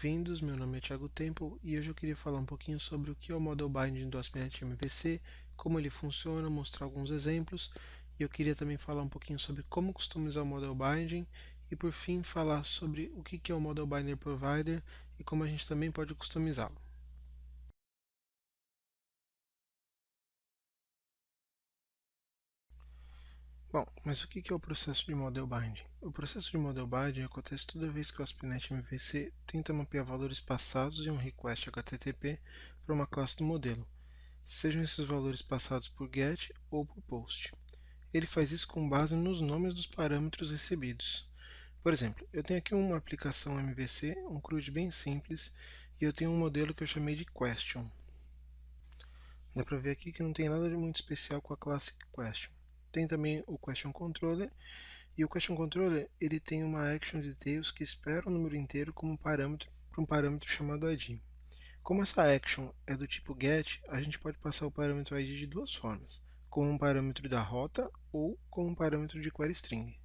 bem-vindos, meu nome é Thiago Temple e hoje eu queria falar um pouquinho sobre o que é o Model Binding do ASP.NET MVC, como ele funciona, mostrar alguns exemplos, e eu queria também falar um pouquinho sobre como customizar o Model Binding e por fim falar sobre o que é o Model Binder Provider e como a gente também pode customizá-lo. Bom, mas o que é o processo de Model Binding? O processo de Model Binding acontece toda vez que o ASP.NET MVC tenta mapear valores passados de um request HTTP para uma classe do modelo, sejam esses valores passados por GET ou por POST. Ele faz isso com base nos nomes dos parâmetros recebidos. Por exemplo, eu tenho aqui uma aplicação MVC, um CRUD bem simples, e eu tenho um modelo que eu chamei de Question. Dá para ver aqui que não tem nada de muito especial com a classe Question. Tem também o Question Controller, e o Question Controller ele tem uma Action Details que espera o número inteiro como parâmetro para um parâmetro chamado ID. Como essa action é do tipo get, a gente pode passar o parâmetro ID de duas formas, como um parâmetro da rota ou como um parâmetro de query string.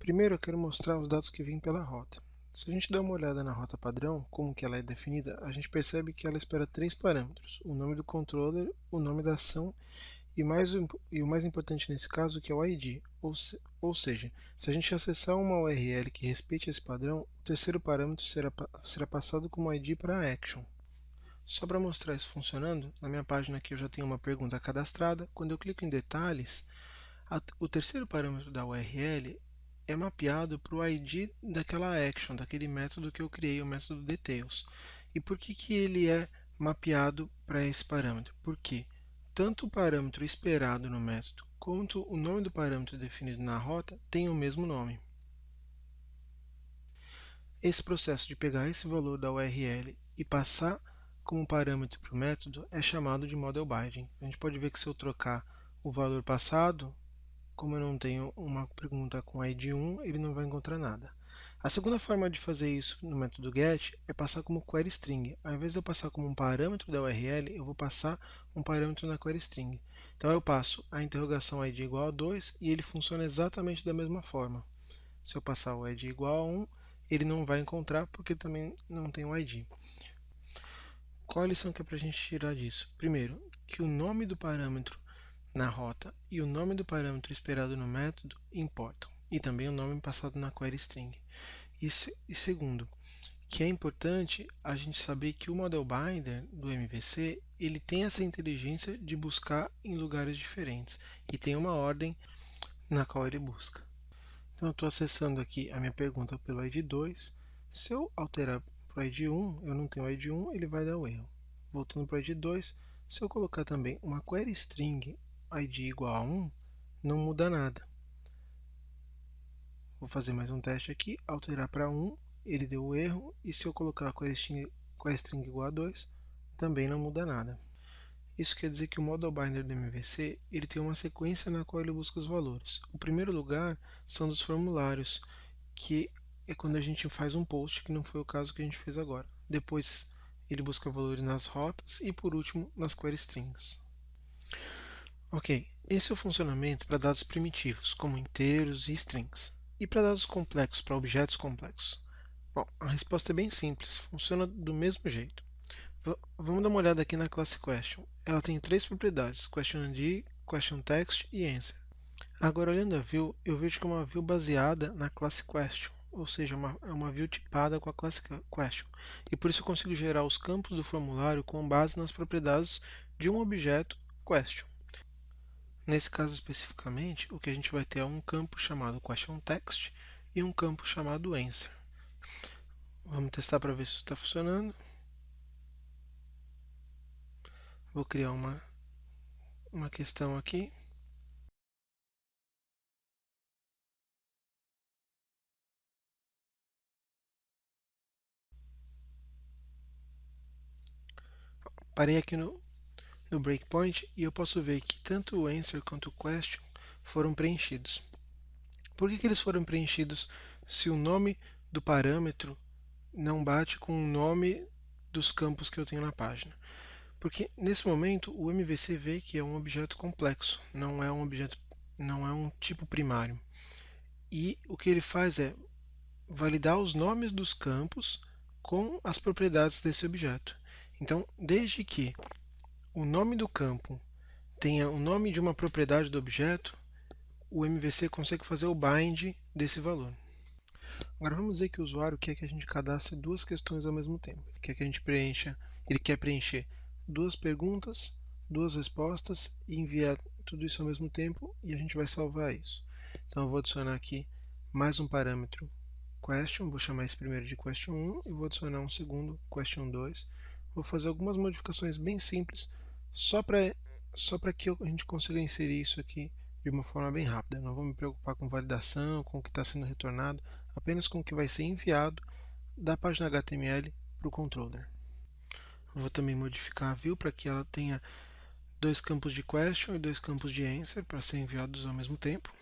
Primeiro eu quero mostrar os dados que vêm pela rota. Se a gente der uma olhada na rota padrão, como que ela é definida, a gente percebe que ela espera três parâmetros, o nome do controller, o nome da ação e o mais importante nesse caso que é o ID, ou seja, se a gente acessar uma URL que respeite esse padrão, o terceiro parâmetro será passado como ID para a action. Só para mostrar isso funcionando, na minha página aqui eu já tenho uma pergunta cadastrada. Quando eu clico em detalhes, o terceiro parâmetro da URL é mapeado para o ID daquela action, daquele método que eu criei, o método details. E por que ele é mapeado para esse parâmetro? Porque tanto o parâmetro esperado no método quanto o nome do parâmetro definido na rota têm o mesmo nome. Esse processo de pegar esse valor da URL e passar como parâmetro para o método é chamado de Model Binding. A gente pode ver que se eu trocar o valor passado, como eu não tenho uma pergunta com ID 1, ele não vai encontrar nada. A segunda forma de fazer isso no método get é passar como query string. Ao invés de eu passar como um parâmetro da URL, eu vou passar um parâmetro na query string. Então eu passo a interrogação ID igual a 2 e ele funciona exatamente da mesma forma. Se eu passar o ID igual a 1, ele não vai encontrar porque também não tem o ID. Qual a lição que é para a gente tirar disso? Primeiro, que o nome do parâmetro na rota e o nome do parâmetro esperado no método importam, e também o nome passado na query string. E segundo, que é importante a gente saber que o Model Binder do MVC ele tem essa inteligência de buscar em lugares diferentes e tem uma ordem na qual ele busca. Então eu estou acessando aqui a minha pergunta pelo ID 2. Se eu alterar para o ID 1, eu não tenho o ID 1, ele vai dar o erro. Voltando para o ID 2, se eu colocar também uma query string ID igual a 1, não muda nada. Vou fazer mais um teste aqui, alterar para 1, ele deu o erro, e se eu colocar a query string igual a 2, também não muda nada. Isso quer dizer que o Model Binder do MVC ele tem uma sequência na qual ele busca os valores. O primeiro lugar são dos formulários, que é quando a gente faz um post, que não foi o caso que a gente fez agora. Depois ele busca valores nas rotas e por último nas query strings. Ok, esse é o funcionamento para dados primitivos, como inteiros e strings. E para dados complexos, para objetos complexos? Bom, a resposta é bem simples, funciona do mesmo jeito. Vamos dar uma olhada aqui na classe Question. Ela tem três propriedades, QuestionID, QuestionText e Answer. Agora, olhando a view, eu vejo que é uma view baseada na classe Question, ou seja, é uma view tipada com a classe Question. E por isso eu consigo gerar os campos do formulário com base nas propriedades de um objeto Question. Nesse caso especificamente, o que a gente vai ter é um campo chamado QuestionText e um campo chamado Answer. Vamos testar para ver se isso está funcionando. Vou criar uma questão aqui. Parei aqui no breakpoint e eu posso ver que tanto o answer quanto o question foram preenchidos. Por que eles foram preenchidos se o nome do parâmetro não bate com o nome dos campos que eu tenho na página? Porque nesse momento o MVC vê que é um objeto complexo, não é um tipo primário. E o que ele faz é validar os nomes dos campos com as propriedades desse objeto. Então, desde que o nome do campo tenha o nome de uma propriedade do objeto, o MVC consegue fazer o bind desse valor. Agora vamos dizer que o usuário quer que a gente cadastre duas questões ao mesmo tempo. Ele quer preencher duas perguntas, duas respostas e enviar tudo isso ao mesmo tempo e a gente vai salvar isso. Então eu vou adicionar aqui mais um parâmetro question, vou chamar esse primeiro de question 1 e vou adicionar um segundo question 2. Vou fazer algumas modificações bem simples só para que a gente consiga inserir isso aqui de uma forma bem rápida. Não vou me preocupar com validação, com o que está sendo retornado, apenas com o que vai ser enviado da página HTML para o controller. Vou também modificar a view para que ela tenha dois campos de question e dois campos de answer para ser enviados ao mesmo tempo.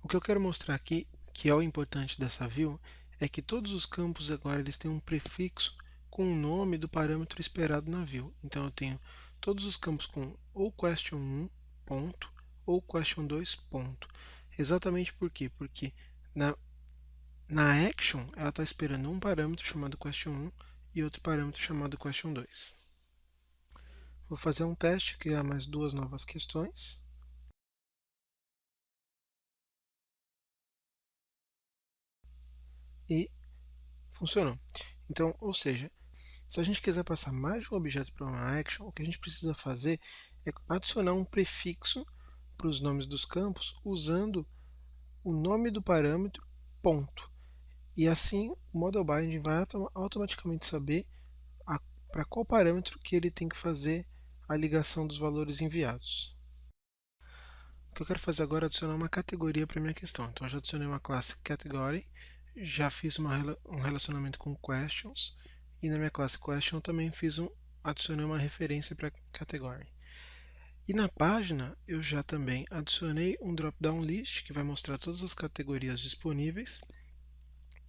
O que eu quero mostrar aqui, que é o importante dessa view, é que todos os campos agora eles têm um prefixo com o nome do parâmetro esperado na view. Então eu tenho todos os campos com ou question1 ponto ou question2 ponto. Exatamente por quê? Porque na action ela está esperando um parâmetro chamado question1 e outro parâmetro chamado question2. Vou fazer um teste, criar mais duas novas questões. E funcionou. Então, ou seja, se a gente quiser passar mais de um objeto para uma action, o que a gente precisa fazer é adicionar um prefixo para os nomes dos campos usando o nome do parâmetro ponto. E assim o Model Binding vai automaticamente saber para qual parâmetro que ele tem que fazer a ligação dos valores enviados. O que eu quero fazer agora é adicionar uma categoria para minha questão. Então eu já adicionei uma classe category, já fiz um relacionamento com questions, e na minha classe question também adicionei uma referência para category. E na página eu já também adicionei um drop-down list que vai mostrar todas as categorias disponíveis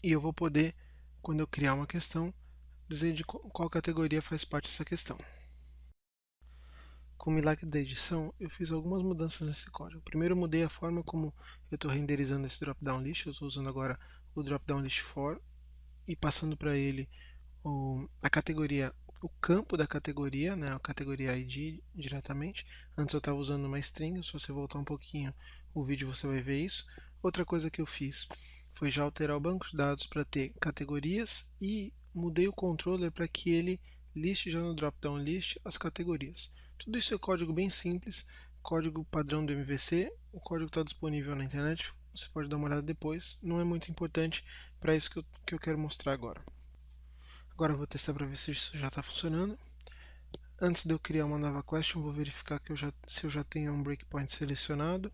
e eu vou poder, quando eu criar uma questão, dizer de qual categoria faz parte dessa questão. Com o milagre da edição, eu fiz algumas mudanças nesse código. Primeiro eu mudei a forma como eu estou renderizando esse drop-down list. Eu estou usando agora o drop-down list for e passando para ele a categoria, o campo da categoria, né, a categoria ID diretamente. Antes eu estava usando uma string, se você voltar um pouquinho o vídeo você vai ver isso. Outra coisa que eu fiz foi já alterar o banco de dados para ter categorias e mudei o controller para que ele liste já no drop-down list as categorias. Tudo isso é código bem simples, código padrão do MVC, o código está disponível na internet, você pode dar uma olhada depois, não é muito importante para isso que eu quero mostrar agora. Agora eu vou testar para ver se isso já está funcionando. Antes de eu criar uma nova question, vou verificar que se eu já tenho um breakpoint selecionado.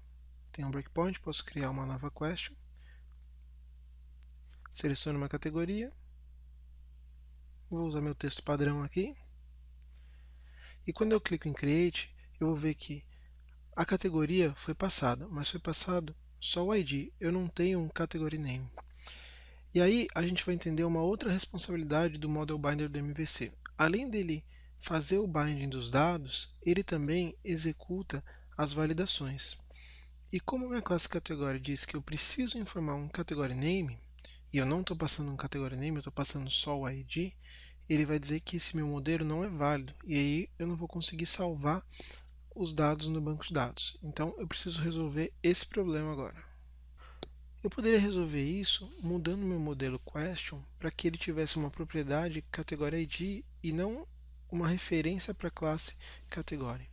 Tenho um breakpoint, posso criar uma nova question. Seleciono uma categoria. Vou usar meu texto padrão aqui. E quando eu clico em Create, eu vou ver que a categoria foi passada, mas foi passado só o ID. Eu não tenho um category name. E aí a gente vai entender uma outra responsabilidade do Model Binder do MVC. Além dele fazer o binding dos dados, ele também executa as validações. E como a minha classe category diz que eu preciso informar um category name, e eu não estou passando um category name, eu estou passando só o ID, ele vai dizer que esse meu modelo não é válido, e aí eu não vou conseguir salvar os dados no banco de dados. Então eu preciso resolver esse problema agora. Eu poderia resolver isso mudando meu modelo question para que ele tivesse uma propriedade category ID e não uma referência para a classe category.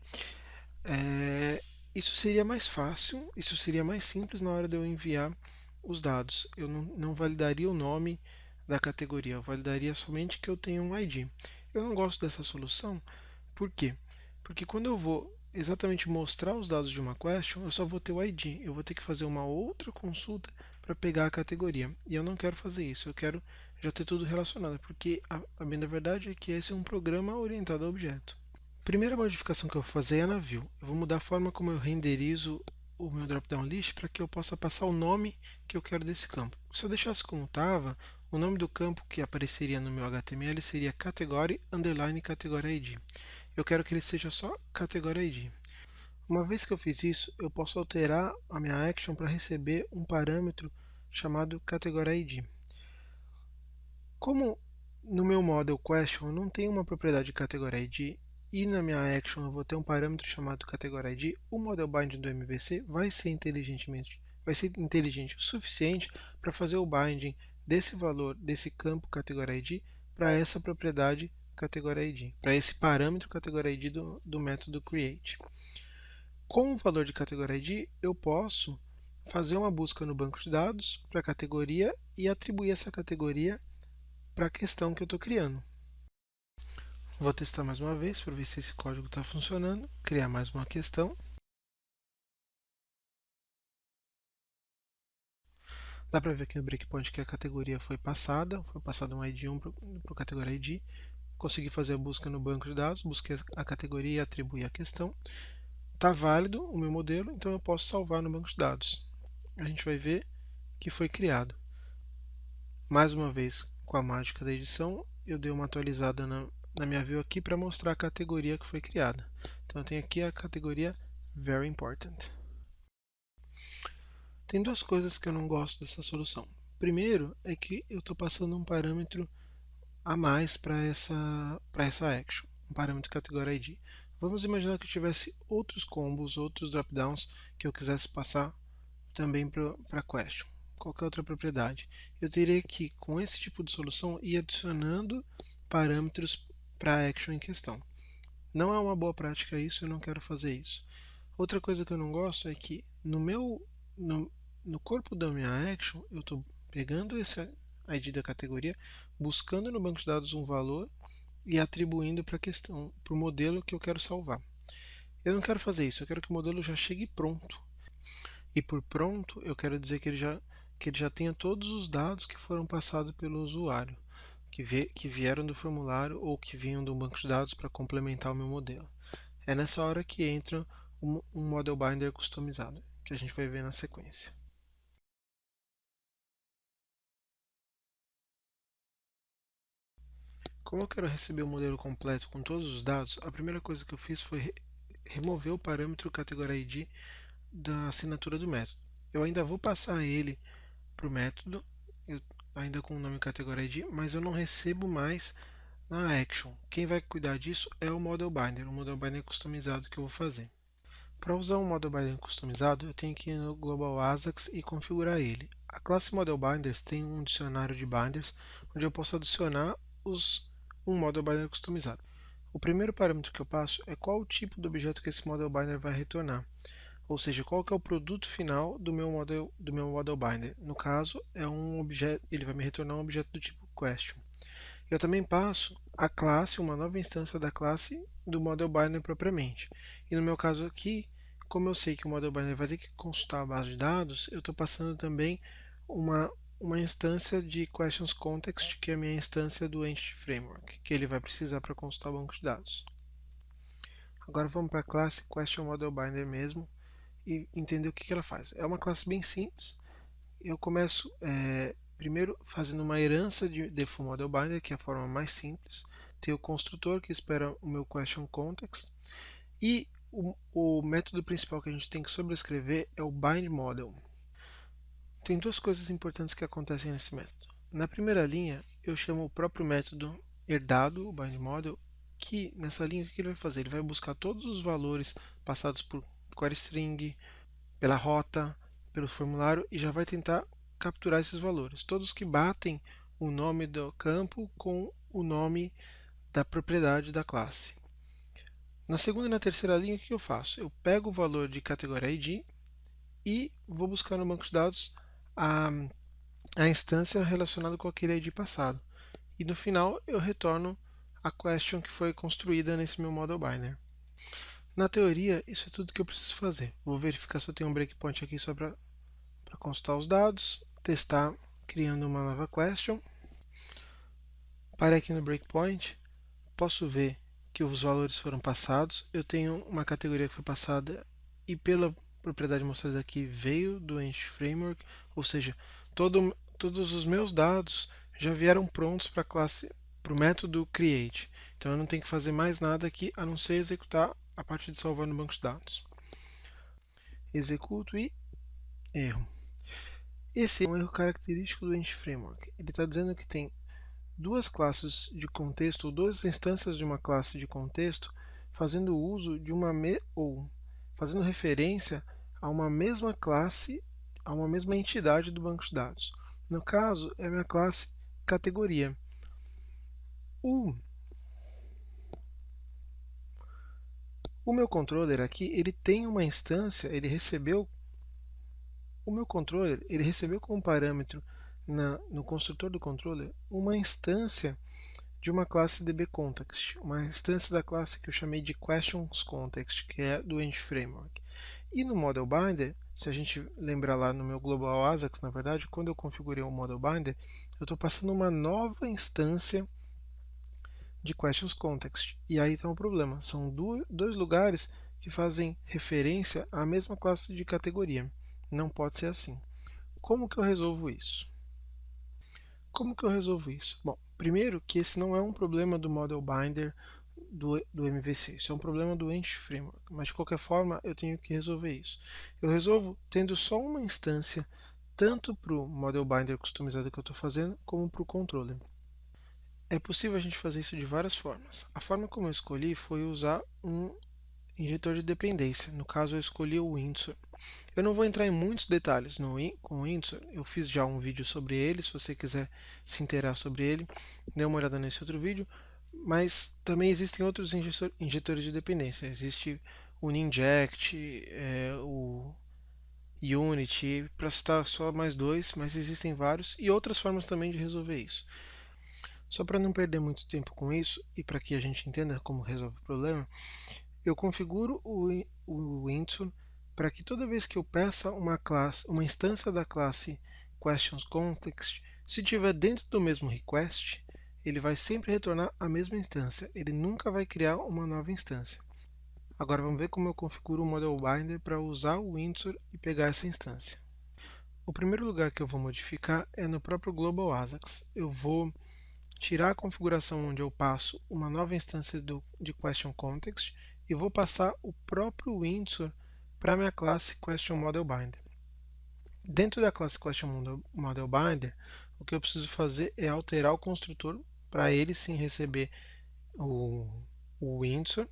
Isso seria mais fácil, isso seria mais simples na hora de eu enviar os dados. Eu não validaria o nome da categoria, eu validaria somente que eu tenho um ID. Eu não gosto dessa solução, por quê? Porque quando eu vou exatamente mostrar os dados de uma question, eu só vou ter o ID. Eu vou ter que fazer uma outra consulta para pegar a categoria. E eu não quero fazer isso, eu quero já ter tudo relacionado, porque a bem da verdade é que esse é um programa orientado a objeto. A primeira modificação que eu vou fazer é na view. Eu vou mudar a forma como eu renderizo o meu drop-down list para que eu possa passar o nome que eu quero desse campo. Se eu deixasse como estava, o nome do campo que apareceria no meu HTML seria category underline category ID. Eu quero que ele seja só category ID. Uma vez que eu fiz isso, eu posso alterar a minha action para receber um parâmetro chamado category ID. Como no meu model question eu não tenho uma propriedade category ID e na minha action eu vou ter um parâmetro chamado category ID, o model binding do MVC vai ser inteligente o suficiente para fazer o binding desse valor, desse campo category ID, para essa propriedade category ID, para esse parâmetro category ID do método create. Com o valor de category ID, eu posso fazer uma busca no banco de dados para a categoria e atribuir essa categoria para a questão que eu estou criando. Vou testar mais uma vez para ver se esse código está funcionando. Criar mais uma questão. Dá para ver aqui no breakpoint que a categoria foi passado um ID1 para o categoria ID. Consegui fazer a busca no banco de dados, busquei a categoria e atribuí a questão. Está válido o meu modelo, então eu posso salvar no banco de dados. A gente vai ver que foi criado. Mais uma vez, com a mágica da edição, eu dei uma atualizada na minha view aqui para mostrar a categoria que foi criada. Então eu tenho aqui a categoria Very Important. Tem duas coisas que eu não gosto dessa solução. Primeiro é que eu estou passando um parâmetro a mais para essa action, um parâmetro category ID. Vamos imaginar que eu tivesse outros combos, outros dropdowns que eu quisesse passar também para question. Qualquer outra propriedade. Eu teria que, com esse tipo de solução, ir adicionando parâmetros para a action em questão. Não é uma boa prática isso, eu não quero fazer isso. Outra coisa que eu não gosto é que no corpo da minha action, eu estou pegando esse ID da categoria, buscando no banco de dados um valor e atribuindo para a questão, para o modelo que eu quero salvar. Eu não quero fazer isso, eu quero que o modelo já chegue pronto. E por pronto, eu quero dizer que ele já tenha todos os dados que foram passados pelo usuário, que vieram do formulário ou que vinham do banco de dados para complementar o meu modelo. É nessa hora que entra um model binder customizado, que a gente vai ver na sequência. Como eu quero receber o modelo completo com todos os dados, a primeira coisa que eu fiz foi remover o parâmetro category ID da assinatura do método. Eu ainda vou passar ele para o método, ainda com o nome category ID, mas eu não recebo mais na action. Quem vai cuidar disso é o model binder customizado que eu vou fazer. Para usar um model binder customizado, eu tenho que ir no Global ASAX e configurar ele. A classe Model Binders tem um dicionário de binders, onde eu posso adicionar um model binder customizado. O primeiro parâmetro que eu passo é qual o tipo do objeto que esse model binder vai retornar, ou seja, qual que é o produto final do meu model binder. No caso, é um objeto, ele vai me retornar um objeto do tipo question. Eu também passo a classe, uma nova instância da classe do model binder propriamente. E no meu caso aqui, como eu sei que o model binder vai ter que consultar a base de dados, eu estou passando também uma instância de questions context, que é a minha instância do Entity Framework, que ele vai precisar para consultar o banco de dados. Agora vamos para a classe Question Model Binder mesmo e entender o que ela faz. É uma classe bem simples. Eu começo primeiro fazendo uma herança de default model binder, que é a forma mais simples. Tem o construtor que espera o meu question context e o método principal que a gente tem que sobrescrever é o bind model. Tem duas coisas importantes que acontecem nesse método. Na primeira linha, eu chamo o próprio método herdado, o bind model, que nessa linha o que ele vai fazer? Ele vai buscar todos os valores passados por query string, pela rota, pelo formulário e já vai tentar capturar esses valores. Todos que batem o nome do campo com o nome da propriedade da classe. Na segunda e na terceira linha, o que eu faço? Eu pego o valor de categoria ID e vou buscar no banco de dados a instância relacionada com aquele ID passado. E no final eu retorno a question que foi construída nesse meu model binder. Na teoria, isso é tudo que eu preciso fazer. Vou verificar se eu tenho um breakpoint aqui só para consultar os dados, testar criando uma nova question. Parei aqui no breakpoint, posso ver que os valores foram passados. Eu tenho uma categoria que foi passada e pela propriedade mostrada aqui veio do Entity Framework, ou seja, todos os meus dados já vieram prontos para a classe, para o método create. Então eu não tenho que fazer mais nada aqui a não ser executar a parte de salvar no banco de dados. Executo e erro. Esse é um erro característico do Entity Framework. Ele está dizendo que tem duas classes de contexto, ou duas instâncias de uma classe de contexto, fazendo uso de ou fazendo referência a uma mesma classe, a uma mesma entidade do banco de dados. No caso, é a minha classe categoria. O, o meu controller aqui, ele tem uma instância, ele recebeu o meu controller, ele recebeu como parâmetro no construtor do controller uma instância de uma classe DBContext, uma instância da classe que eu chamei de QuestionsContext, que é do Entity Framework. E no Model Binder, se a gente lembrar lá no meu Global ASAX, na verdade, quando eu configurei o Model Binder, eu estou passando uma nova instância de QuestionsContext. E aí está um problema. São dois lugares que fazem referência à mesma classe de categoria. Não pode ser assim. Como que eu resolvo isso? Como que eu resolvo isso? Bom, primeiro que esse não é um problema do Model Binder do MVC, isso é um problema do Entity Framework, mas de qualquer forma eu tenho que resolver isso. Eu resolvo tendo só uma instância, tanto para o Model Binder customizado que eu estou fazendo, como para o controller. É possível a gente fazer isso de várias formas. A forma como eu escolhi foi usar um injetor de dependência, no caso eu escolhi o Windsor. Eu não vou entrar em muitos detalhes com o Windsor, eu fiz já um vídeo sobre ele, se você quiser se inteirar sobre ele, dê uma olhada nesse outro vídeo, mas também existem outros injetores de dependência, existe o Ninject, o Unity, para citar só mais dois, mas existem vários, e outras formas também de resolver isso. Só para não perder muito tempo com isso, e para que a gente entenda como resolve o problema, eu configuro o Windsor para que toda vez que eu peça uma instância da classe QuestionsContext, se estiver dentro do mesmo request, ele vai sempre retornar a mesma instância. Ele nunca vai criar uma nova instância. Agora vamos ver como eu configuro o Model Binder para usar o Windsor e pegar essa instância. O primeiro lugar que eu vou modificar é no próprio Global ASAX. Eu vou tirar a configuração onde eu passo uma nova instância de QuestionContext e vou passar o próprio Windsor para a minha classe QuestionModelBinder. Dentro da classe QuestionModelBinder, o que eu preciso fazer é alterar o construtor para ele sim receber o, o Windsor.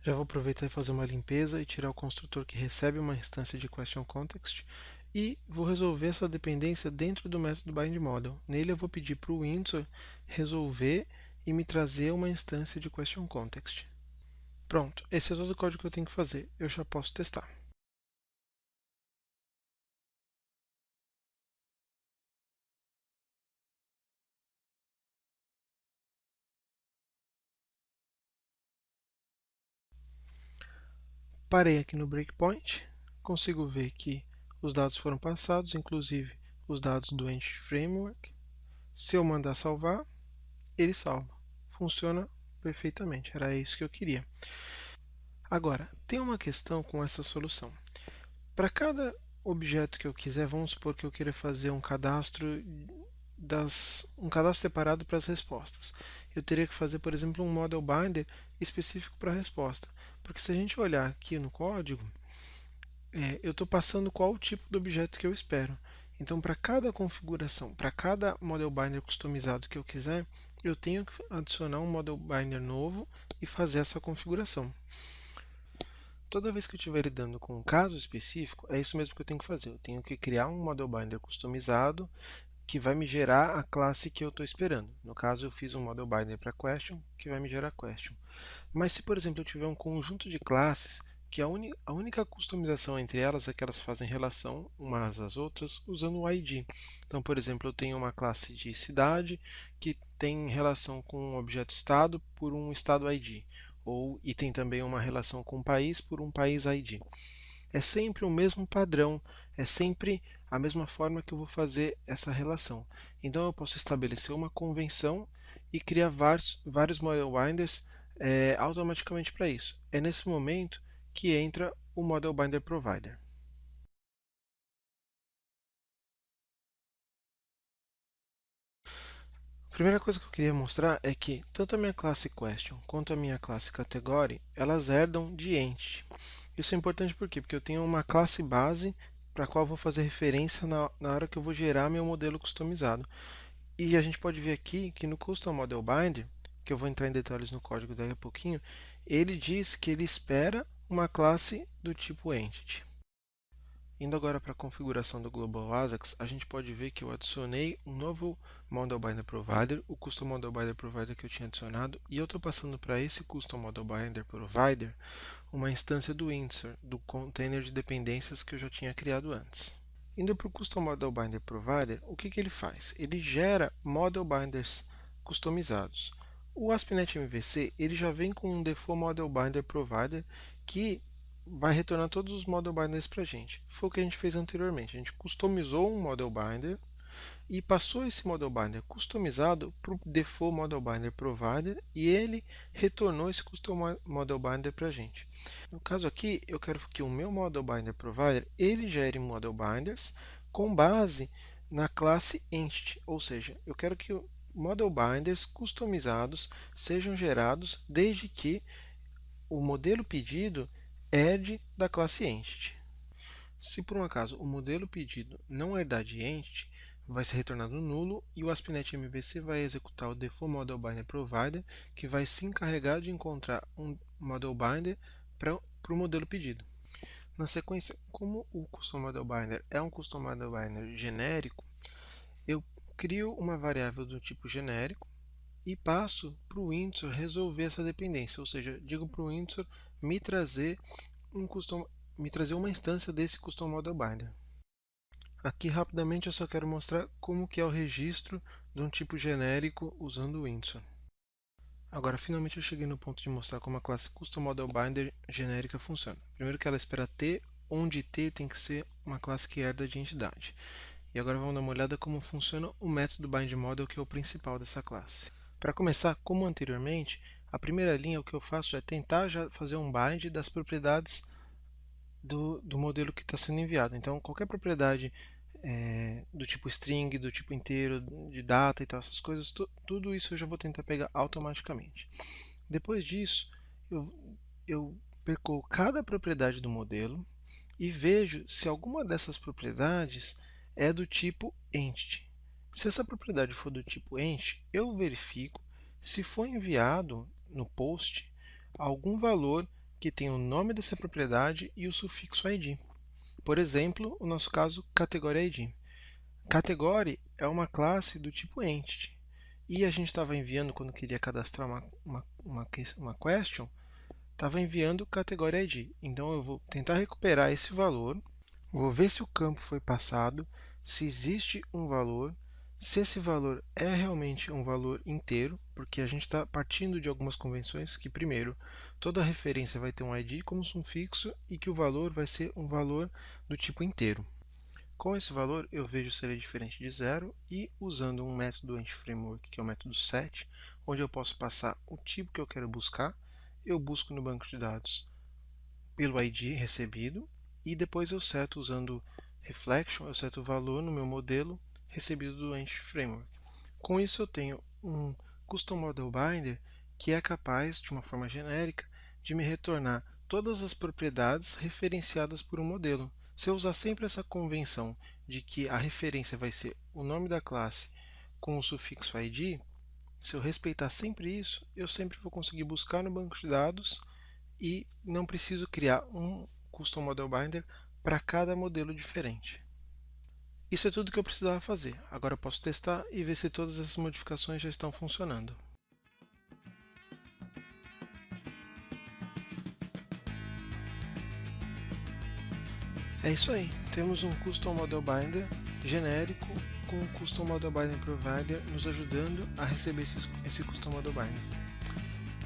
Já vou aproveitar e fazer uma limpeza e tirar o construtor que recebe uma instância de QuestionContext e vou resolver essa dependência dentro do método BindModel. Nele eu vou pedir para o Windsor resolver e me trazer uma instância de QuestionContext. Pronto, esse é todo o código que eu tenho que fazer. Eu já posso testar. Parei aqui no breakpoint, consigo ver que os dados foram passados, inclusive os dados do Entity Framework. Se eu mandar salvar, ele salva. Funciona perfeitamente, era isso que eu queria. Agora, tem uma questão com essa solução. Para cada objeto que eu quiser, vamos supor que eu queira fazer um cadastro separado para as respostas. Eu teria que fazer, por exemplo, um model binder específico para a resposta. Porque se a gente olhar aqui no código, eu estou passando qual o tipo de objeto que eu espero. Então, para cada configuração, para cada model binder customizado que eu quiser, eu tenho que adicionar um model binder novo e fazer essa configuração. Toda vez que eu estiver lidando com um caso específico, é isso mesmo que eu tenho que fazer. Eu tenho que criar um model binder customizado que vai me gerar a classe que eu estou esperando. No caso, eu fiz um model binder para question, que vai me gerar question. Mas se, por exemplo, eu tiver um conjunto de classes que a única customização entre elas é que elas fazem relação umas às outras usando o ID. Então, por exemplo, eu tenho uma classe de cidade que tem relação com um objeto estado por um estado ID, e tem também uma relação com um país por um país ID. É sempre o mesmo padrão, é sempre a mesma forma que eu vou fazer essa relação. Então eu posso estabelecer uma convenção e criar vários model binders automaticamente para isso. É nesse momento que entra o Model Binder Provider. A primeira coisa que eu queria mostrar é que tanto a minha classe Question quanto a minha classe Category, elas herdam de Entity. Isso é importante por quê? Porque eu tenho uma classe base para a qual eu vou fazer referência na hora que eu vou gerar meu modelo customizado. E a gente pode ver aqui que no Custom Model Binder, que eu vou entrar em detalhes no código daqui a pouquinho, ele diz que ele espera uma classe do tipo Entity. Indo agora para a configuração do Global AJAX, a gente pode ver que eu adicionei um novo Model Binder Provider, o Custom Model Binder Provider que eu tinha adicionado, e eu estou passando para esse Custom Model Binder Provider uma instância do insert, do container de dependências que eu já tinha criado antes. Indo para o Custom Model Binder Provider, o que ele faz? Ele gera Model Binders customizados. O ASP.NET MVC ele já vem com um Default Model Binder Provider que vai retornar todos os Model Binders para a gente. Foi o que a gente fez anteriormente. A gente customizou um Model Binder e passou esse Model Binder customizado para o Default Model Binder Provider e ele retornou esse Custom Model Binder para a gente. No caso aqui, eu quero que o meu Model Binder Provider ele gere Model Binders com base na classe Entity, ou seja, eu quero que Model Binders customizados sejam gerados desde que o modelo pedido herde da classe Entity. Se por um acaso o modelo pedido não herdar de Entity, vai ser retornado nulo e o ASP.NET MVC vai executar o Default Model Binder Provider, que vai se encarregar de encontrar um Model Binder para o modelo pedido. Na sequência, como o Custom Model Binder é um Custom Model Binder genérico, eu crio uma variável do tipo genérico e passo para o Windsor resolver essa dependência, ou seja, digo para o Windsor me trazer uma instância desse Custom Model Binder. Aqui rapidamente eu só quero mostrar como que é o registro de um tipo genérico usando o Windsor. Agora finalmente eu cheguei no ponto de mostrar como a classe Custom Model Binder genérica funciona. Primeiro que ela espera T, onde T tem que ser uma classe que herda de entidade. E agora vamos dar uma olhada como funciona o método BindModel, que é o principal dessa classe. Para começar, como anteriormente, a primeira linha o que eu faço é tentar já fazer um bind das propriedades do modelo que está sendo enviado. Então, qualquer propriedade do tipo string, do tipo inteiro, de data e tal, essas coisas, tudo isso eu já vou tentar pegar automaticamente. Depois disso, eu percorro cada propriedade do modelo e vejo se alguma dessas propriedades é do tipo Entity. Se essa propriedade for do tipo Entity, eu verifico se foi enviado no post algum valor que tem o nome dessa propriedade e o sufixo ID. Por exemplo, o nosso caso, Category ID. Category é uma classe do tipo Entity. E a gente estava enviando, quando queria cadastrar uma question, estava enviando Category ID. Então eu vou tentar recuperar esse valor, vou ver se o campo foi passado, se existe um valor, se esse valor é realmente um valor inteiro, porque a gente está partindo de algumas convenções que, primeiro, toda referência vai ter um ID como sufixo e que o valor vai ser um valor do tipo inteiro. Com esse valor, eu vejo se ele é diferente de zero e, usando um método AntiFramework, que é o método set, onde eu posso passar o tipo que eu quero buscar, eu busco no banco de dados pelo ID recebido e depois eu seto usando Reflection, eu seto o valor no meu modelo recebido do AntiFramework. Com isso eu tenho um Custom Model Binder que é capaz, de uma forma genérica, de me retornar todas as propriedades referenciadas por um modelo. Se eu usar sempre essa convenção de que a referência vai ser o nome da classe com o sufixo ID, se eu respeitar sempre isso, eu sempre vou conseguir buscar no banco de dados e não preciso criar um Custom Model Binder para cada modelo diferente. Isso é tudo que eu precisava fazer. Agora eu posso testar e ver se todas essas modificações já estão funcionando. É isso aí. Temos um Custom Model Binder genérico com o Custom Model Binder Provider nos ajudando a receber esse Custom Model Binder.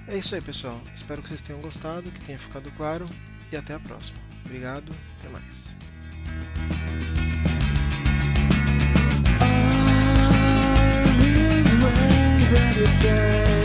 É isso aí, pessoal. Espero que vocês tenham gostado, que tenha ficado claro e até a próxima. Obrigado, até mais. It's